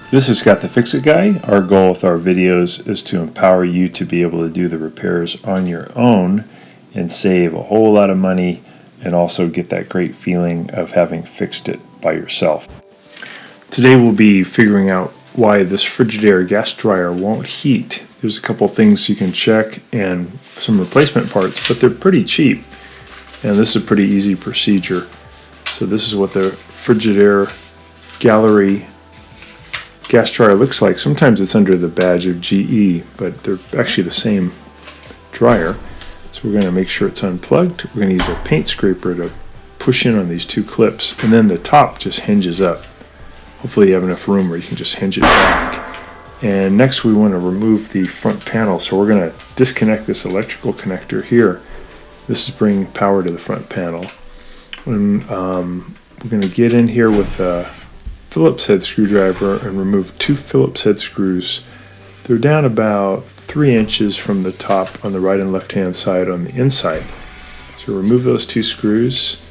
This is Scott the Fix-It Guy. Our goal with our videos is to empower you to be able to do the repairs on your own and save a whole lot of money and also get that great feeling of having fixed it by yourself. Today we'll be figuring out why this Fridgidaire gas dryer won't heat. There's a couple things you can check and some replacement parts, but they're pretty cheap. And this is a pretty easy procedure. So this is what the Fridgidaire Gallery gas dryer looks like. Sometimes it's under the badge of GE, but they're actually the same dryer. So we're going to make sure it's unplugged. We're going to use a paint scraper to push in on these two clips, and then the top just hinges up. Hopefully you have enough room where you can just hinge it back. And next we want to remove the front panel. So we're going to disconnect this electrical connector here. This is bringing power to the front panel. And we're going to get in here with a Phillips head screwdriver and remove two Phillips head screws. They're down about 3 inches from the top on the right and left hand side on the inside. So remove those two screws,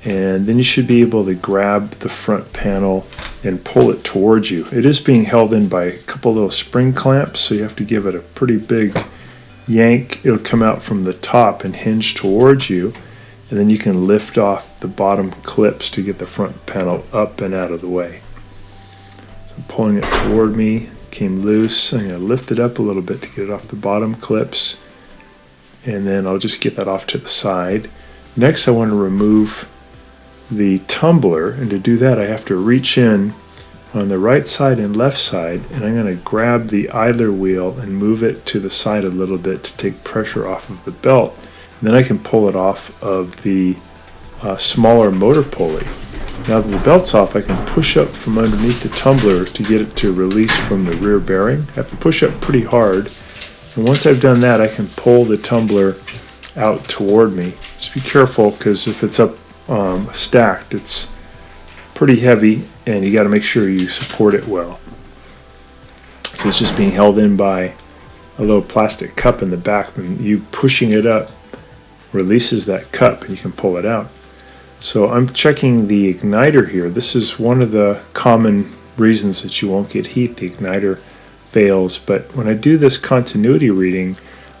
and then you should be able to grab the front panel and pull it towards you. It is being held in by a couple little spring clamps, so you have to give it a pretty big yank. It'll come out from the top and hinge towards you, and then you can lift off the bottom clips to get the front panel up and out of the way. So I'm pulling it toward me, came loose. I'm going to lift it up a little bit to get it off the bottom clips, and then I'll just get that off to the side. Next I want to remove the tumbler, and to do that I have to reach in on the right side and left side, and I'm going to grab the idler wheel and move it to the side a little bit to take pressure off of the belt. And then I can pull it off of the smaller motor pulley. Now that the belt's off, I can push up from underneath the tumbler to get it to release from the rear bearing. I have to push up pretty hard. And once I've done that, I can pull the tumbler out toward me. Just be careful, because if it's up stacked, it's pretty heavy, and you got to make sure you support it well. So it's just being held in by a little plastic cup in the back, and you pushing it up releases that cup and you can pull it out. So I'm checking the igniter here. This is one of the common reasons that you won't get heat. The igniter fails, but when I do this continuity reading,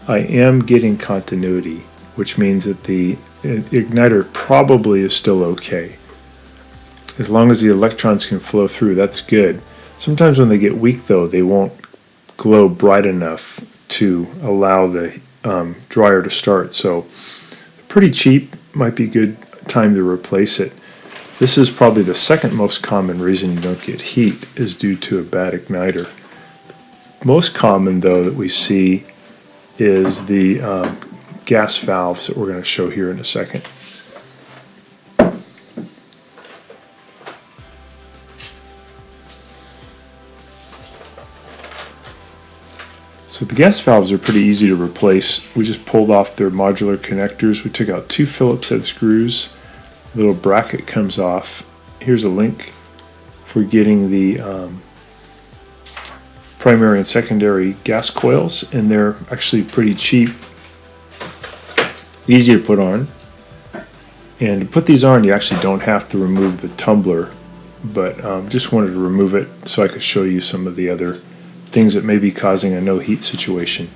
I am getting continuity, which means that the igniter probably is still okay. As long as the electrons can flow through, that's good. Sometimes when they get weak though, they won't glow bright enough to allow the dryer to start. So pretty cheap, might be a good time to replace it. This is probably the second most common reason you don't get heat, is due to a bad igniter. Most common though that we see is the gas valves that we're going to show here in a second. So the gas valves are pretty easy to replace. We just pulled off their modular connectors. We took out two Phillips head screws. A little bracket comes off. Here's a link for getting the primary and secondary gas coils, and they're actually pretty cheap, easy to put on. And to put these on, you actually don't have to remove the tumbler, but just wanted to remove it so I could show you some of the other things that may be causing a no heat situation.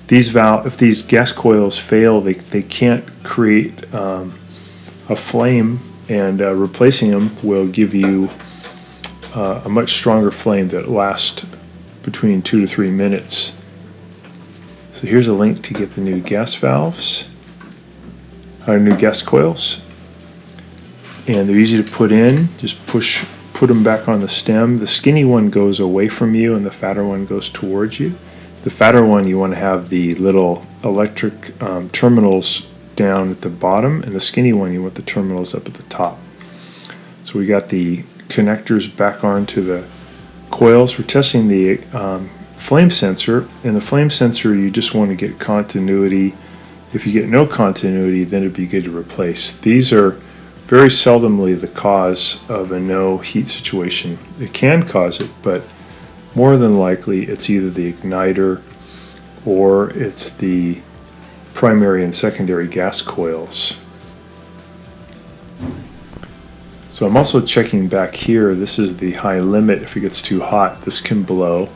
If these gas coils fail, they can't create a flame, and replacing them will give you a much stronger flame that lasts between 2 to 3 minutes. So here's a link to get the new gas valves, new gas coils, and they're easy to put in. Just put them back on the stem. The skinny one goes away from you and the fatter one goes towards you. The fatter one, you want to have the little electric terminals down at the bottom, and the skinny one, you want the terminals up at the top. So we got the connectors back onto the coils. We're testing the flame sensor, and the flame sensor, you just want to get continuity. If you get no continuity, then it'd be good to replace. These are very seldomly the cause of a no heat situation. It can cause it, but more than likely it's either the igniter or it's the primary and secondary gas coils. So I'm also checking back here. This is the high limit. If it gets too hot, this can blow,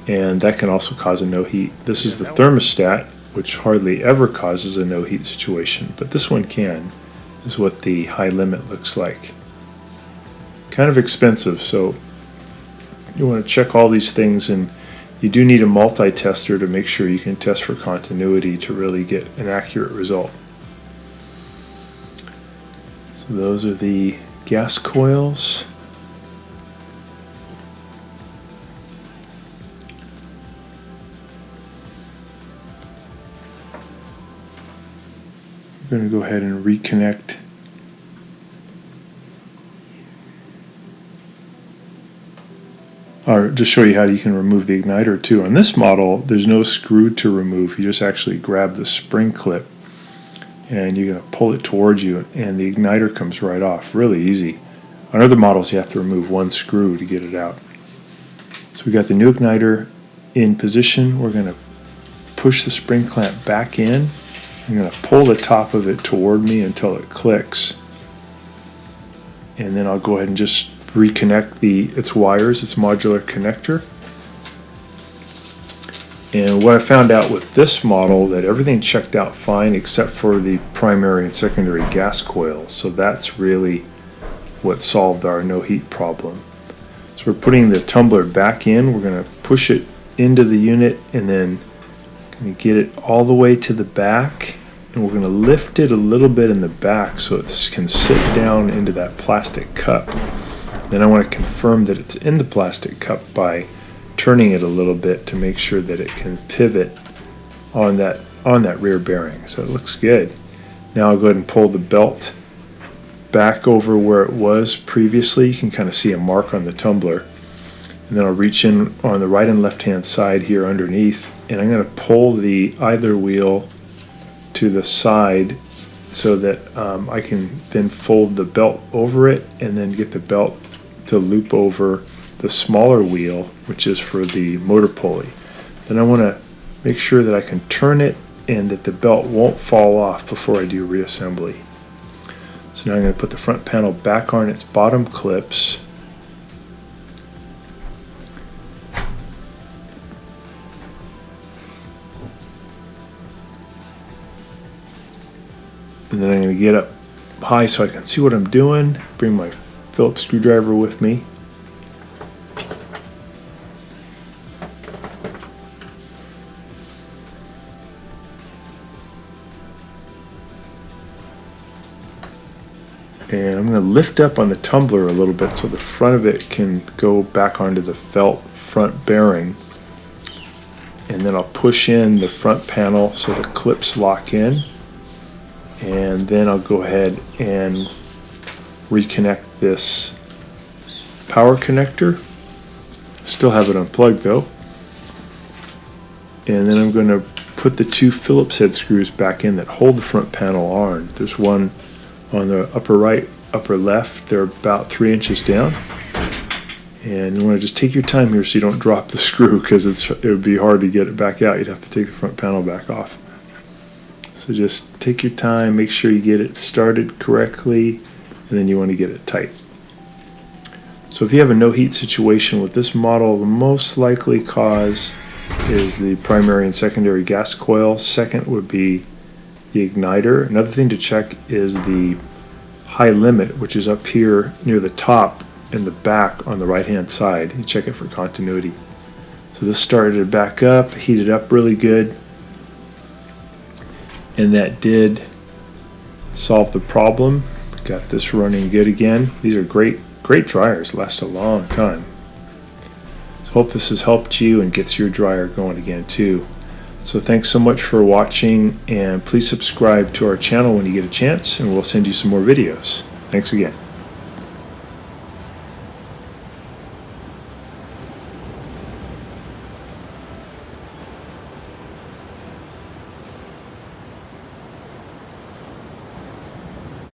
and that can also cause a no heat. This is the thermostat, which hardly ever causes a no heat situation, but this one can, is what the high limit looks like. Kind of expensive, so you want to check all these things, and you do need a multi-tester to make sure you can test for continuity to really get an accurate result. So those are the gas coils. I'm going to go ahead and reconnect or just show you how you can remove the igniter too. On this model, there's no screw to remove. You just actually grab the spring clip and you're going to pull it towards you and the igniter comes right off. Really easy. On other models, you have to remove one screw to get it out. So we got the new igniter in position. We're going to push the spring clamp back in. I'm going to pull the top of it toward me until it clicks. And then I'll go ahead and just reconnect its wires, its modular connector. And what I found out with this model, that everything checked out fine except for the primary and secondary gas coils. So that's really what solved our no heat problem. So we're putting the tumbler back in. We're going to push it into the unit and then going to get it all the way to the back. And we're going to lift it a little bit in the back so it can sit down into that plastic cup. Then I want to confirm that it's in the plastic cup by turning it a little bit to make sure that it can pivot on that rear bearing. So it looks good. Now I'll go ahead and pull the belt back over where it was previously. You can kind of see a mark on the tumbler. And then I'll reach in on the right and left hand side here underneath, and I'm going to pull the idler wheel to the side so that I can then fold the belt over it and then get the belt to loop over the smaller wheel, which is for the motor pulley. Then I want to make sure that I can turn it and that the belt won't fall off before I do reassembly. So now I'm going to put the front panel back on its bottom clips. And then I'm going to get up high so I can see what I'm doing. Bring my Phillips screwdriver with me. And I'm going to lift up on the tumbler a little bit so the front of it can go back onto the felt front bearing. And then I'll push in the front panel so the clips lock in. And then I'll go ahead and reconnect this power connector. Still have it unplugged though. And then I'm going to put the two Phillips head screws back in that hold the front panel on. There's one on the upper right, upper left. They're about 3 inches down. And you want to just take your time here so you don't drop the screw, because it would be hard to get it back out. You'd have to take the front panel back off. So just take your time, make sure you get it started correctly, and then you want to get it tight. So if you have a no heat situation with this model, the most likely cause is the primary and secondary gas coil. Second would be the igniter. Another thing to check is the high limit, which is up here near the top and the back on the right hand side. You check it for continuity. So this started to back up, heated up really good, and that did solve the problem. Got this running good again. These are great dryers, last a long time. So hope this has helped you and gets your dryer going again too. So thanks so much for watching, and please subscribe to our channel when you get a chance, and we'll send you some more videos. Thanks again.